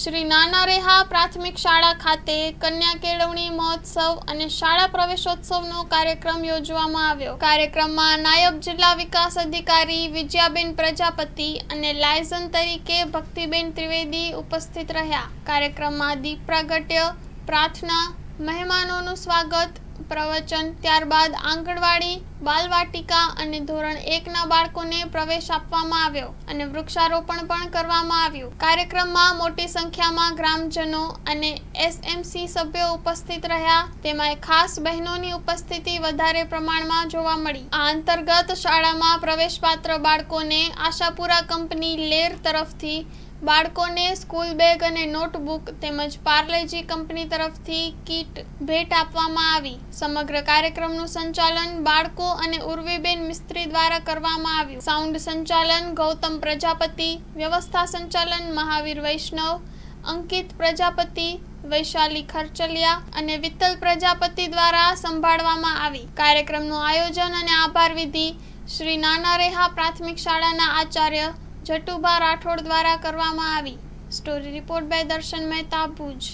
શ્રી નાના રેહા પ્રાથમિક શાળા ખાતે કન્યા કેળવણી મહોત્સવ અને શાળા પ્રવેશોત્સવનો કાર્યક્રમ યોજવામાં આવ્યો। કાર્યક્રમમાં નાયબ જિલ્લા વિકાસ અધિકારી વિજયાબેન પ્રજાપતિ અને લાયઝન તરીકે ભક્તિબેન ત્રિવેદી ઉપસ્થિત રહ્યા। કાર્યક્રમમાં દીપ પ્રાગટ્ય, પ્રાર્થના, મહેમાનોનું સ્વાગત, પ્રવચન, ત્યારબાદ આંગણવાડી, બાલવાટિકા અને ધોરણ 1ના બાળકોને પ્રવેશ આપવામાં આવ્યો અને વૃક્ષારોપણ પણ કરવામાં આવ્યું। કાર્યક્રમમાં મોટી સંખ્યામાં ગ્રામજનો અને એસએમસી સભ્યો ઉપસ્થિત રહ્યા, તેમાં ખાસ બહેનોની ઉપસ્થિતિ વધારે પ્રમાણમાં જોવા મળી। આ અંતર્ગત શાળામાં પ્રવેશપાત્ર બાળકોને આશાપુરા કંપની લેર તરફથી બાળકોને સ્કૂલ બેગ અને નોટબુક તેમજ પાર્લેજી કંપની તરફથી કીટ ભેટ આપવામાં આવી। સમગ્ર કાર્યક્રમનું સંચાલન બાળકો અને ઉર્વીબેન મિસ્ત્રી દ્વારા કરવામાં આવ્યું। સાઉન્ડ સંચાલન ગૌતમ પ્રજાપતિ, વ્યવસ્થા સંચાલન મહાવીર વૈષ્ણવ, અંકિત પ્રજાપતિ, વૈશાલી ખરચલિયા અને વિઠ્ઠલ પ્રજાપતિ દ્વારા સંભાળવામાં આવી। કાર્યક્રમનું આયોજન અને આભાર વિધિ શ્રી નાના રેહા પ્રાથમિક શાળાના આચાર્ય જટુભા રાઠોડ દ્વારા કરવામાં આવી। સ્ટોરી રિપોર્ટ બાય દર્શન મહેતા, ભુજ।